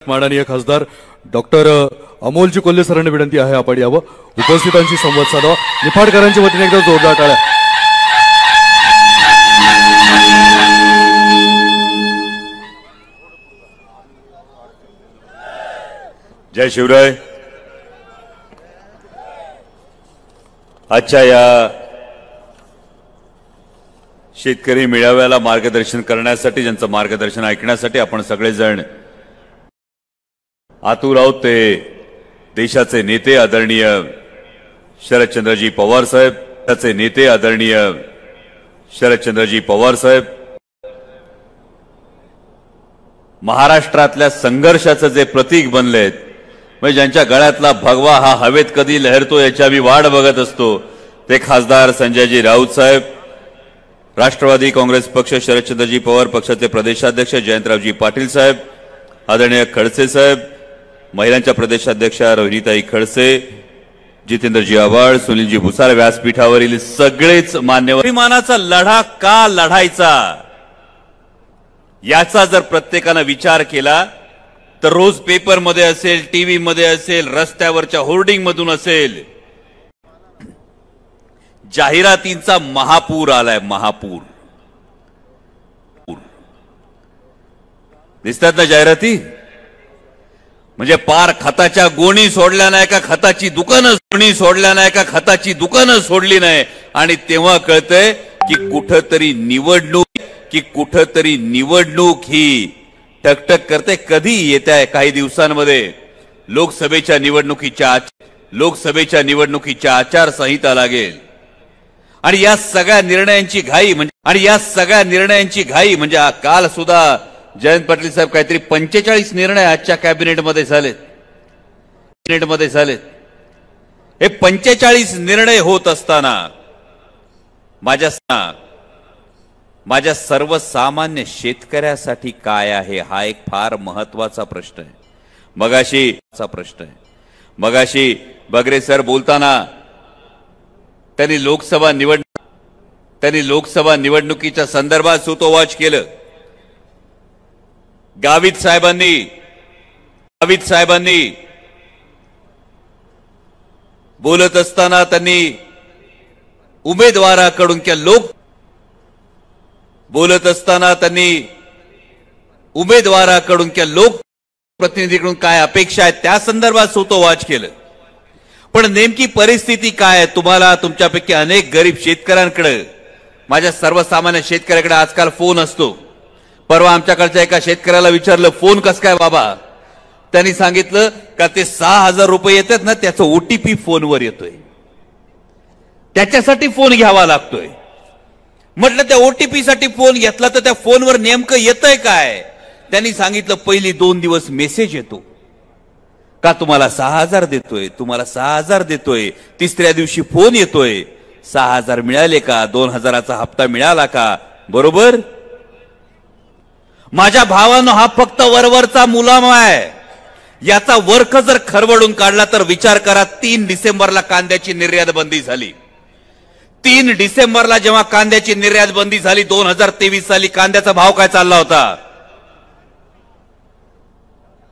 माननीय खासदार डॉक्टर अमोलजी कोल्हे सरांना विनंती आहे आपण यावं, उपस्थितांशी संवाद साधावा। निफाडकरांच्या वतीने एकदा जोरदार टाळ्या। जय शिवराय। आजच्या या शेतकरी मेळाव्याला मार्गदर्शन करण्यासाठी, ज्यांचं मार्गदर्शन ऐकण्यासाठी आपण सगळेजण आतुर आहोत ते देशाचे नेते आदरणीय शरदचंद्रजी पवार साहेब, त्याचे नेते आदरणीय शरदचंद्रजी पवार साहेब, महाराष्ट्रातल्या संघर्षाचं जे प्रतीक बनलेत, म्हणजे ज्यांच्या गळ्यातला भगवा हा हवेत कधी लहरतो याची आम्ही वाट बघत असतो, ते खासदार संजयजी राऊत साहेब, राष्ट्रवादी काँग्रेस पक्ष शरदचंद्रजी पवार पक्षाचे प्रदेशाध्यक्ष जयंतरावजी पाटील साहेब, आदरणीय खडसे साहेब, महिलांच्या प्रदेशाध्यक्षा रोहिणीताई खडसे, जितेंद्रजी आव्हाड, सुनीलजी भुसार, व्यासपीठावरील सगळेच मान्यवर। अभिमानाचा लढा का लढायचा याचा जर प्रत्येकाने विचार केला तर रोज पेपरमध्ये असेल, टीव्ही मध्ये असेल, रस्त्यावरच्या होर्डिंग मधून असेल, जाहिरातींचा महापूर आलाय। महापूर दिसतात ना जाहिराती, म्हणजे पार खताच्या गोणी सोडल्या नाही का खताची दुकानं, गोणी सोडल्या नाही का खताची दुकानं सोडली नाही, आणि तेव्हा कळतंय की कुठंतरी निवडणूक ही टकटक करते। कधी येत आहे? काही दिवसांमध्ये लोकसभेच्या निवडणुकीच्या आचारसंहिता लागेल, आणि या सगळ्या निर्णयांची घाई म्हणजे काल सुद्धा जयंत पाटील साहेब काहीतरी 45 निर्णय आजच्या कॅबिनेटमध्ये झालेत। हे 45 निर्णय होत असताना माझ्या सर्वसामान्य शेतकऱ्यासाठी काय आहे हा एक फार महत्वाचा प्रश्न आहे। मगाशी बगरे सर बोलताना त्यांनी लोकसभा निवडणुकीच्या संदर्भात सूतोवाच केलं। गावित साहेबांनी बोलत असताना त्यांनी उमेदवाराकडून किंवा लोकप्रतिनिधीकडून काय अपेक्षा आहेत त्या संदर्भात सूतोवाच केलं। पण नेमकी परिस्थिती काय आहे? तुम्हाला तुमच्यापैकी अनेक गरीब शेतकऱ्यांकडे, माझ्या सर्वसामान्य शेतकऱ्याकडे आजकाल फोन असतो। परवा आमच्याकडच्या एका शेतकऱ्याला विचारलं, फोन कसं काय बाबा? त्यांनी सांगितलं का ते 6000 रुपये येतात ना, त्याचा ओटीपी फोनवर येतोय, त्याच्यासाठी फोन घ्यावा लागतोय। म्हटलं त्या ओटीपी साठी फोन घेतला तर त्या फोनवर नेमकं येतंय काय? त्यांनी सांगितलं पहिली 2 दिवस मेसेज येतो का तुम्हाला 6000 देतोय, तिसऱ्या दिवशी फोन येतोय 6000 मिळाले का, 2000चा हप्ता मिळाला का? बरोबर? माझ्या भावानं हा फक्त वरवरचा मुलामा आहे। याचा वर्ख जर खरवडून काढला तर विचार करा, 3 डिसेंबरला कांद्याची निर्यात बंदी झाली। 3 डिसेंबरला जेव्हा कांद्याची निर्यात बंदी झाली, 2023 साली कांद्याचा भाव काय चालला होता?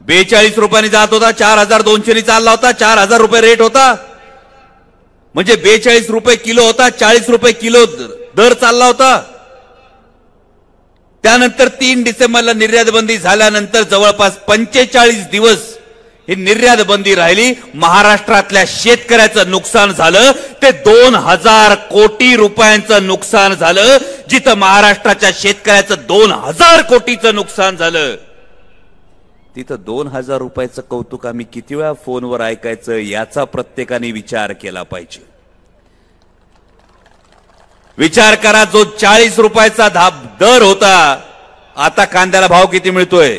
42 रुपयांनी जात होता, 4200 चालला होता, 4000 रुपये रेट होता, म्हणजे 42 रुपये किलो होता, 40 रुपये किलो दर चालला होता। त्यानंतर 3 डिसेंबरला निर्यात बंदी झाल्यानंतर जवळपास 45 दिवस ही निर्यात बंदी राहिली। महाराष्ट्रातल्या शेतकऱ्याचं नुकसान झालं ते 2000 कोटी रुपयांचं नुकसान झालं। जिथं महाराष्ट्राच्या शेतकऱ्याचं 2000 कोटीचं नुकसान झालं, तिथं 2000 रुपयाचं कौतुक आम्ही किती वेळा फोनवर ऐकायचं याचा प्रत्येकाने विचार केला पाहिजे। विचार करा, जो 40 रुपयाचा दर होता, आता कांद्याला भाव किती मिळतोय?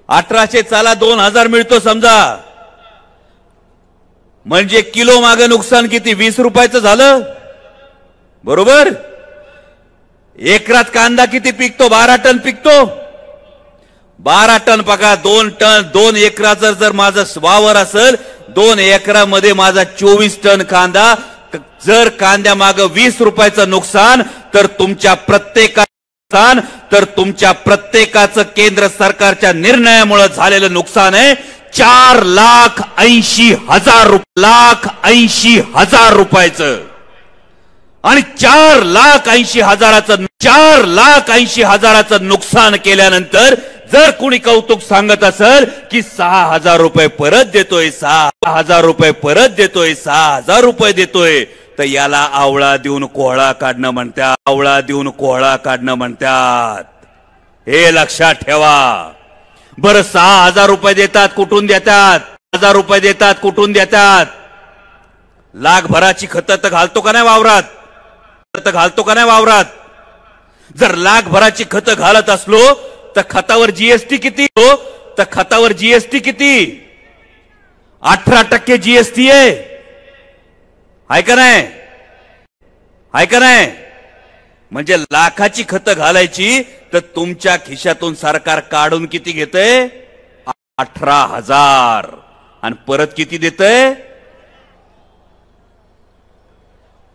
1800 चला 2000 मिळतो समजा, म्हणजे किलो मागे नुकसान किती? 20 रुपयाचं झालं, बरोबर? एकरात कांदा किती पिकतो? 12 टन पिकतो। 12 टन पका 2 एकराचं जर माझं वावर असेल, 2 एकरामध्ये माझा 24 टन कांदा, जर कांद्या मागे 20 रुपयाचं नुकसान, तर तुमच्या प्रत्येका नुकसान तर तुमच्या प्रत्येकाचं केंद्र सरकारच्या निर्णयामुळे झालेलं नुकसान आहे 4,80,000 रुपयाचं आणि 4,80,000चं नुकसान केल्यानंतर जर कोणी कौतुक सांगत असेल की 6,000 रुपये परत देतोय 6,000 रुपये परत देतोय 6,000 रुपये देतोय तर याला आवळा देऊन कोहळा काढणं म्हणतात आवळा देऊन कोहळा काढणं म्हणतात हे लक्षात ठेवा बरं 6,000 रुपये देतात कुठून देतात 1,000 रुपये देतात कुठून देतात लाखभराची खतं तर घालतो का नाही वावरात जर लाखभराची खतं घालत असलो तर खतावर जीएसटी किती हो तर खतावर जीएसटी किती 18% जीएसटी आहे का नाही म्हणजे लाखाची खतं घालायची तर तुमच्या खिशातून सरकार काढून किती घेतंय 18,000 आणि परत किती देतंय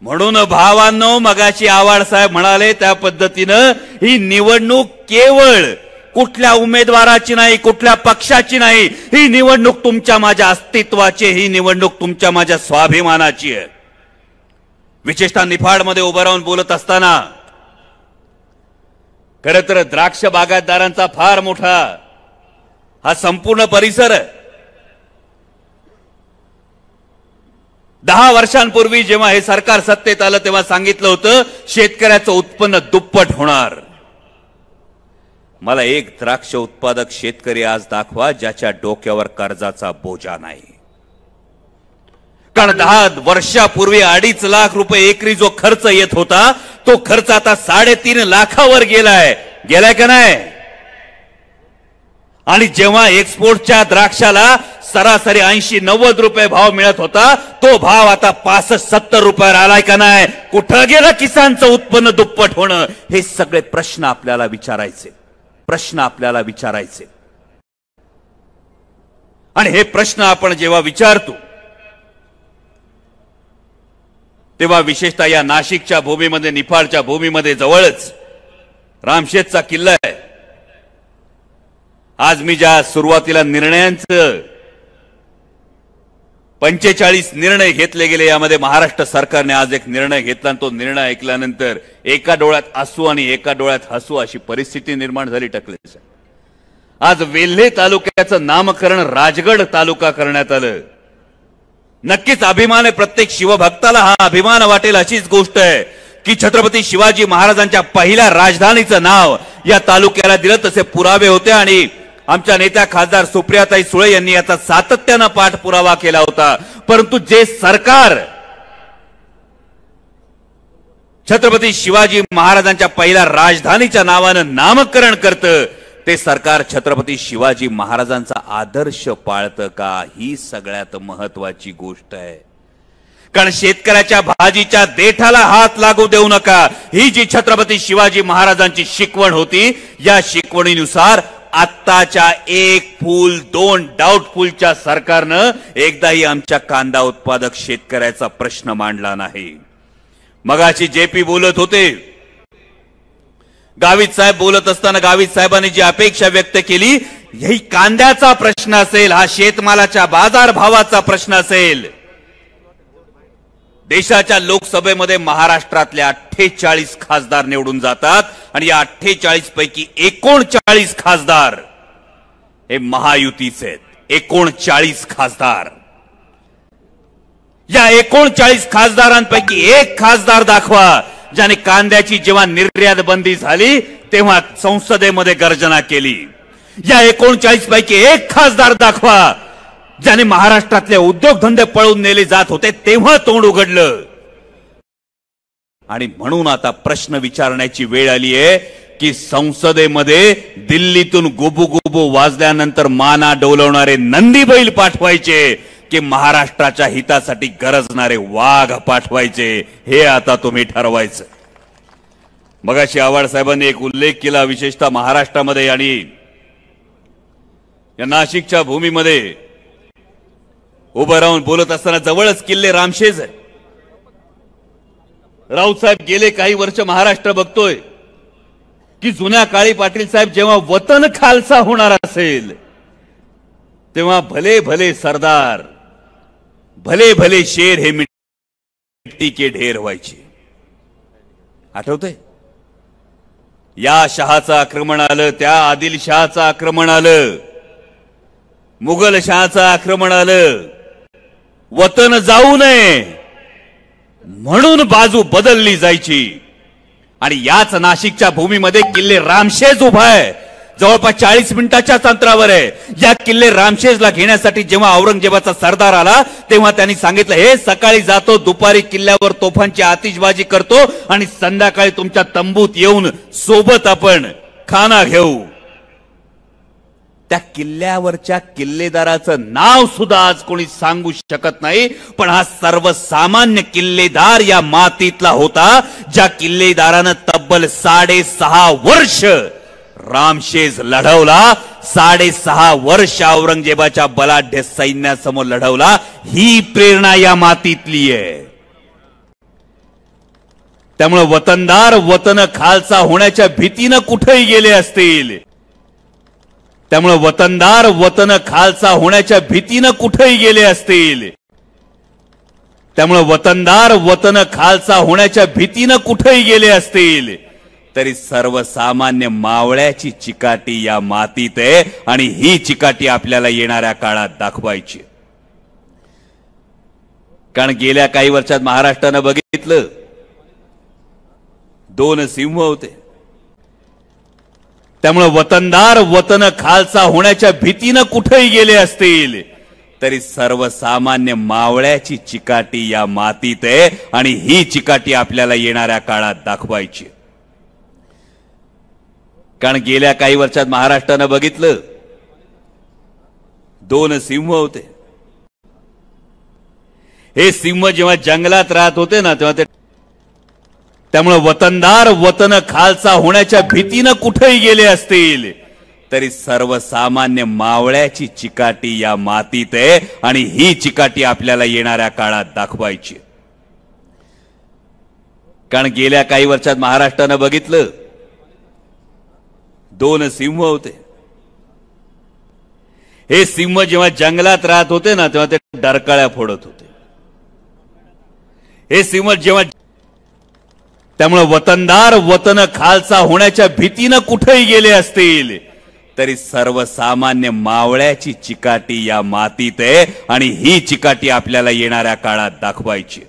म्हणून भावांनो मगाशी आव्हाड साहेब म्हणाले त्या पद्धतीनं ही निवडणूक केवळ कुठल्या उमेदवाराची नाही कुठल्या पक्षाची नाही ही निवडणूक तुमच्या माझ्या अस्तित्वाची ही निवडणूक तुमच्या माझ्या स्वाभिमानाची आहे विशेषतः निफाडमध्ये उभं राहून बोलत असताना खरं तर द्राक्ष बागायतदारांचा फार मोठा हा संपूर्ण परिसर 10 वर्षांपूर्वी जेव्हा हे सरकार सत्तेत आलं तेव्हा सांगितलं होतं शेतकऱ्याचं उत्पन्न दुप्पट होणार मला एक द्राक्ष उत्पादक शेतकरी आज दाखवा ज्याच्या डोक्यावर कर्जाचा बोजा नाही कारण 10 वर्षापूर्वी 2.5 लाख रुपये एकरी जो खर्च येत होता तो खर्च आता 3.5 लाखावर गेलाय का नाही आणि जेव्हा एक्सपोर्टच्या द्राक्षाला सरासरी 80-90 रुपये भाव मिळत होता तो भाव आता 65-70 रुपयावर आलाय का नाही कुठं गेलं किसानचं उत्पन्न दुप्पट होणं हे सगळे प्रश्न आपल्याला विचारायचे आणि हे प्रश्न आपण जेव्हा विचारतो तेव्हा विशेषतः या नाशिकच्या भूमीमध्ये निफाडच्या भूमीमध्ये जवळच रामशेतचा किल्ला आहे आज मी ज्या सुरुवातीला निर्णयांचं 45 निर्णय घेतले गेले यामध्ये महाराष्ट्र सरकारने आज एक निर्णय घेतला आणि तो निर्णय ऐकल्यानंतर एका डोळ्यात आसू आणि एका डोळ्यात हसू अशी परिस्थिती निर्माण झाली टकलेच आज वेल्हे तालुक्याचं नामकरण राजगड तालुका करण्यात आलं नक्कीच अभिमान आहे प्रत्येक शिवभक्ताला हा अभिमान वाटेल अशीच गोष्ट आहे की छत्रपती शिवाजी महाराजांच्या पहिल्या राजधानीचं नाव या तालुक्याला दिलं तसे पुरावे होते आणि आमच्या नेत्या खासदार सुप्रियाताई सुळे यांनी याचा सातत्यानं पाठपुरावा केला होता परंतु जे सरकार छत्रपती शिवाजी महाराजांच्या पहिल्या राजधानीच्या नावानं नामकरण करतं ते सरकार छत्रपती शिवाजी महाराजांचा आदर्श पाळतं का ही सगळ्यात महत्वाची गोष्ट आहे कारण शेतकऱ्याच्या भाजीच्या देठाला हात लागू देऊ नका ही जी छत्रपती शिवाजी महाराजांची शिकवण होती या शिकवणीनुसार आत्ताच्या 1 फूल 2 डाऊटफुलच्या सरकारनं एकदाही आमच्या कांदा उत्पादक शेतकऱ्याचा प्रश्न मांडला नाही मगाशी जेपी बोलत होते गावित साहेब बोलत असताना गावित साहेबांनी जी अपेक्षा व्यक्त केली ही कांद्याचा प्रश्न असेल हा शेतमालाच्या बाजारभावाचा प्रश्न असेल देशाच्या लोकसभेमध्ये महाराष्ट्रातले 48 खासदार निवडून जातात आणि या 48 पैकी 39 खासदार हे महायुतीचे आहेत 39 खासदार या 39 खासदारांपैकी एक खासदार दाखवा ज्याने कांद्याची जेव्हा निर्यात बंदी झाली तेव्हा संसदेमध्ये गर्जना केली या 39 पैकी एक खासदार दाखवा ज्याने महाराष्ट्रातले उद्योगधंदे पळून नेले जात होते तेव्हा तोंड उघडलं आणि म्हणून आता प्रश्न विचारण्याची वेळ आली आहे की संसदेमध्ये दिल्लीतून गुबू गुबू वाजल्यानंतर माना डोलवणारे नंदी बैल पाठवायचे की महाराष्ट्राच्या हितासाठी गरजणारे वाघ पाठवायचे हे आता तुम्ही ठरवायचं मगाशी आव्हाड साहेबांनी एक उल्लेख केला विशेषतः महाराष्ट्रामध्ये आणि या नाशिकच्या भूमीमध्ये उभं राहून बोलत असताना जवळच किल्ले रामशेज आहे राऊत साहेब गेले काही वर्ष महाराष्ट्र बघतोय की जुन्या काळी पाटील साहेब जेव्हा वतन खालसा होणार असेल तेव्हा भले भले सरदार भले भले शेर हे मिट्टी के ढेर व्हायचे. आठवतंय? या शहाचं आक्रमण आलं, त्या आदिलशहाचं आक्रमण आलं, मुघल शहाचं आक्रमण आलं. वतन जाऊ नये म्हणून बाजू बदलली जायची. आणि याच नाशिकच्या भूमीमध्ये किल्ले रामशेज उभा आहे, जवळपास 40 मिनिटाच्याच अंतरावर आहे. या किल्ले रामशेजला घेण्यासाठी जेव्हा औरंगजेबाचा सरदार आला तेव्हा त्यांनी सांगितलं, हे सकाळी जातो, दुपारी किल्ल्यावर तोफांची आतिषबाजी करतो आणि संध्याकाळी तुमच्या तंबूत येऊन सोबत आपण खाना घेऊ. त्या किल्ल्यावरच्या किल्लेदाराचं नाव सुद्धा आज कोणी सांगू शकत नाही, पण हा सर्वसामान्य किल्लेदार या मातीतला होता, ज्या किल्लेदारानं तब्बल 6.5 वर्ष रामशेज लढवला, 6.5 वर्ष औरंगजेबाच्या बलाढ्य सैन्यासमोर लढवला. ही प्रेरणा या मातीतली आहे. त्यामुळे वतनदार वतन खालसा होण्याच्या भीतीनं कुठेही गेले असतील, त्यामुळे वतनदार वतन खालसा होण्याच्या भीतीनं कुठेही गेले असतील, त्यामुळे वतनदार वतन खालसा होण्याच्या भीतीनं कुठेही गेले असतील तरी सर्वसामान्य मावळ्याची चिकाटी या मातीत आहे. आणि ही चिकाटी आपल्याला येणाऱ्या काळात दाखवायची. कारण गेल्या काही वर्षात महाराष्ट्रानं बघितलं, 2 सिंह होते. त्यामुळे वतनदार वतन खालसा होण्याच्या भीतीनं कुठेही गेले असतील तरी सर्वसामान्य मावळ्याची चिकाटी या मातीत आहे. आणि ही चिकाटी आपल्याला येणाऱ्या काळात दाखवायची. कारण गेल्या काही वर्षात महाराष्ट्रानं बघितलं, 2 सिंह होते. हे सिंह जेव्हा जंगलात राहत होते ना तेव्हा त्यामुळे वतनदार वतन खालसा होण्याच्या भीतीनं कुठेही गेले असतील तरी सर्वसामान्य मावळ्याची चिकाटी या मातीत आहे. आणि ही चिकाटी आपल्याला येणाऱ्या काळात दाखवायची. कारण गेल्या काही वर्षात महाराष्ट्रानं बघितलं, 2 सिंह होते. हे सिंह जेव्हा जंगलात राहत होते ना तेव्हा ते डरकाळ्या फोडत होते. हे सिंह जेव्हा त्यामुळे वतनदार वतन खालसा होण्याच्या भीतीनं कुठेही गेले असतील तरी सर्वसामान्य मावळ्याची चिकाटी या मातीत आहे. आणि ही चिकाटी आपल्याला येणाऱ्या काळात दाखवायची.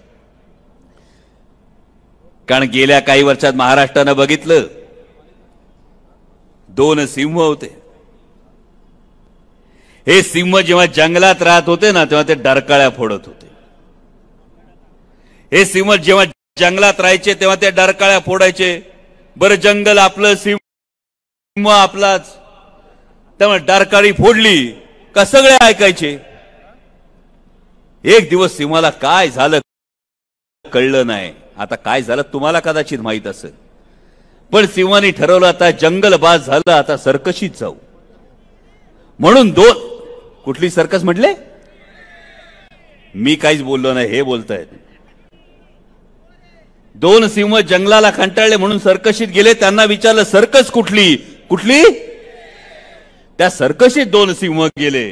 कारण गेल्या काही वर्षात महाराष्ट्रानं बघितलं, 2 सिंह होते. हे सिंह जेव्हा जंगलात राहत होते ना तेव्हा ते डरकाळ्या फोडत होते. हे सिंह जेव्हा जंगलात राहायचे तेव्हा ते डरकाळ्या फोडायचे. बरं, जंगल आपलं, सिंह आपलाच, त्यामुळे डरकाळी फोडली का सगळे ऐकायचे. एक दिवस सिंहाला काय झालं कळलं नाही. आता काय झालं तुम्हाला कदाचित माहित असेल, पण सिंहाने ठरवलं आता जंगल बाज झालं, आता सर्कशीत जाऊ. म्हणून 2 कुठली सर्कस म्हटले, मी काहीच बोललो नाही, हे बोलतायत. 2 सिंह जंगलाला कंटाळले म्हणून सर्कशीत गेले. त्यांना विचारलं सर्कस कुठली कुठली. त्या सर्कशीत 2 सिंह गेले.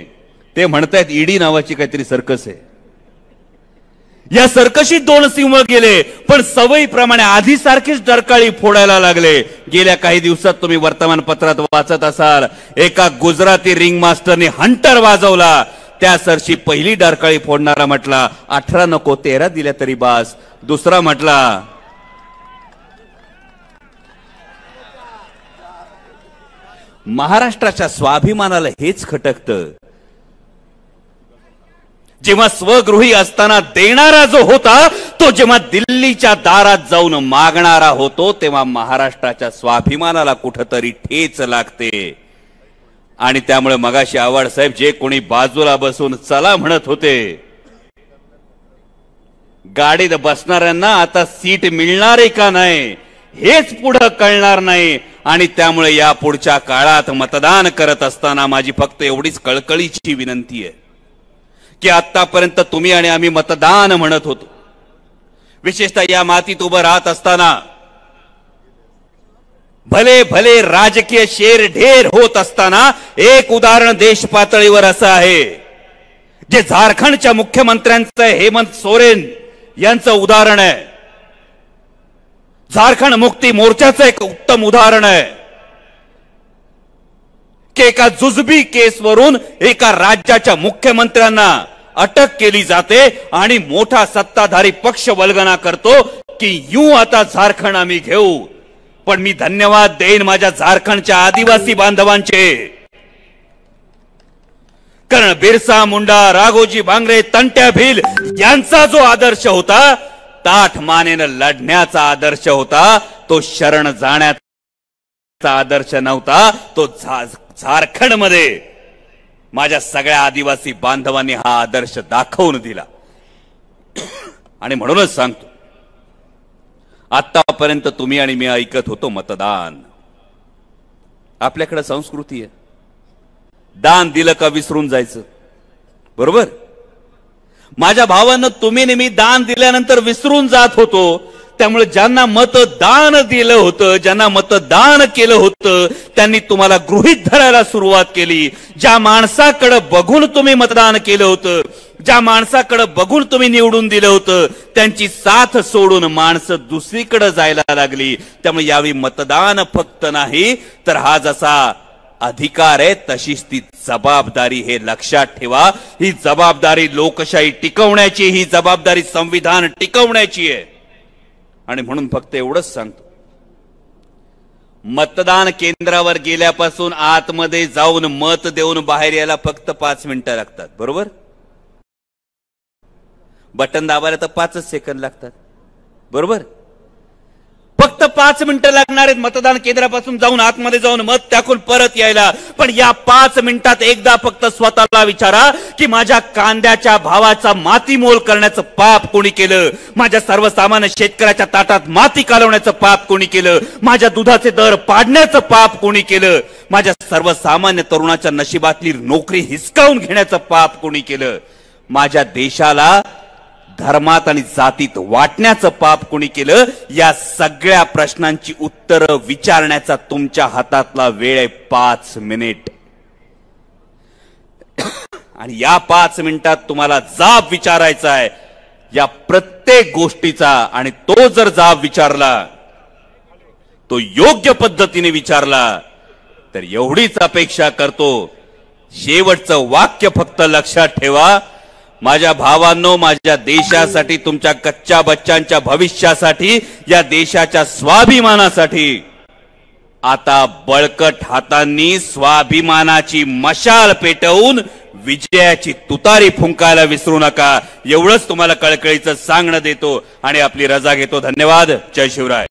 ते म्हणतायत ईडी नावाची काहीतरी सर्कस आहे. या सर्कशीत 2 सिंह गेले, पण सवयीप्रमाणे आधी सारखीच डरकाळी फोडायला लागले. गेल्या काही दिवसात तुम्ही वर्तमानपत्रात वाचत असाल, एका गुजराती रिंग मास्टरने हंटर वाजवला. त्या सरशी पहिली डरकाळी फोडणारा म्हटला 18 नको 13 दिल्या तरी बास. दुसरा म्हटला महाराष्ट्राच्या स्वाभिमानाला हेच खटकतं. जेव्हा स्वगृही असताना देणारा जो होता तो जेव्हा दिल्लीच्या दारात जाऊन मागणारा होतो तेव्हा महाराष्ट्राच्या स्वाभिमानाला कुठेतरी ठेच लागते. आणि त्यामुळे मगाशी आव्हाड साहेब जे कोणी बाजूला बसून चला म्हणत होते, गाडीत बसणाऱ्यांना आता सीट मिळणार आहे का नाही हेच पुढे कळणार नाही. आणि त्यामुळे या पुढच्या काळात मतदान करत असताना माझी फक्त एवढीच कळकळीची विनंती आहे की आतापर्यंत तुम्ही आणि आम्ही मतदान म्हणत होतो, विशेषतः या मातीत उभं राहत असताना भले भले राजकीय शेर ढेर होत असताना एक उदाहरण देश पातळीवर असं आहे, जे झारखंडच्या मुख्यमंत्र्यांचं हेमंत सोरेन यांचं उदाहरण आहे. झारखंड मुक्ती मोर्चाचं एक उत्तम उदाहरण आहे की एका जुजबी केसवरून एका राज्याच्या मुख्यमंत्र्यांना अटक केली जाते आणि मोठा सत्ताधारी पक्ष वल्गना करतो की यूं आता झारखंड आम्ही घेऊ. पण मी धन्यवाद देईन माझ्या झारखंडच्या आदिवासी बांधवांचे, कारण बिरसा मुंडा, राघोजी भांगरे, तंट्या भील यांचा जो आदर्श होता, ताठ मानेनं लढण्याचा आदर्श होता, तो शरण जाण्याचा आदर्श नव्हता. तो झारखंडमध्ये माझ्या सगळ्या आदिवासी बांधवांनी हा आदर्श दाखवून दिला. आणि म्हणूनच सांगतो, आतापर्यंत तुम्ही आणि मी ऐकत होतो मतदान. आपल्याकडे संस्कृती आहे, दान दिलं का विसरून जायचं, बरोबर. माझ्या भावांना तुम्ही नेहमी दान दिल्यानंतर विसरून जात होतो. त्यामुळे ज्यांना मतदान दिलं होतं, ज्यांना मतदान केलं होतं, त्यांनी तुम्हाला गृहीत धरायला सुरुवात केली. ज्या माणसाकडे बघून तुम्ही मतदान केलं होतं, ज्या माणसाकडे बघून तुम्ही निवडून दिलं होतं, त्यांची साथ सोडून माणसं दुसरीकडे जायला लागली. त्यामुळे यावेळी मतदान फक्त नाही, तर हा जसा अधिकार आहे तशीच ती जबाबदारी, हे लक्षात ठेवा. ही जबाबदारी लोकशाही टिकवण्याची, ही जबाबदारी संविधान टिकवण्याची आहे. आणि म्हणून फक्त एवढंच सांगतो, मतदान केंद्रावर गेल्यापासून आतमध्ये जाऊन मत देऊन बाहेर यायला फक्त 5 मिनिटं लागतात, बरोबर. बटन दाबायला तर 5च सेकंद लागतात, बरोबर. फक्त 5 मिनिटं लागणार आहेत मतदान केंद्रापासून जाऊन आतमध्ये जाऊन मत टाकून परत यायला. पण या 5 मिनिटात एकदा फक्त स्वतःला विचारा की माझ्या कांद्याच्या भावाचा मातीमोल करण्याचं पाप कोणी केलं, माझ्या सर्वसामान्य शेतकऱ्याच्या ताटात माती कालवण्याचं पाप कोणी केलं, माझ्या दुधाचे दर पाडण्याचं पाप कोणी केलं, माझ्या सर्वसामान्य तरुणाच्या नशिबातली नोकरी हिसकावून घेण्याचं पाप कोणी केलं, माझ्या देशाला धर्मात आणि जातीत वाटण्याचं पाप कोणी केलं. या सगळ्या प्रश्नांची उत्तरं विचारण्याचा तुमच्या हातातला वेळ आहे 5 मिनिट. आणि या 5 मिनिटात तुम्हाला जाब विचारायचा आहे या प्रत्येक गोष्टीचा. आणि तो जर जाब विचारला, तो योग्य पद्धतीने विचारला, तर एवढीच अपेक्षा करतो, शेवटचं वाक्य फक्त लक्षात ठेवा. माझ्या भावांनो, माझ्या देशासाठी, तुमच्या कच्च्या बच्चांच्या भविष्यासाठी, या देशाच्या स्वाभिमानासाठी आता बळकट हातांनी स्वाभिमानाची मशाल पेटवून विजयाची तुतारी फुंकायला विसरू नका. एवढंच तुम्हाला कळकळीचं सांगणं देतो आणि आपली रजा घेतो. धन्यवाद. जय शिवराय.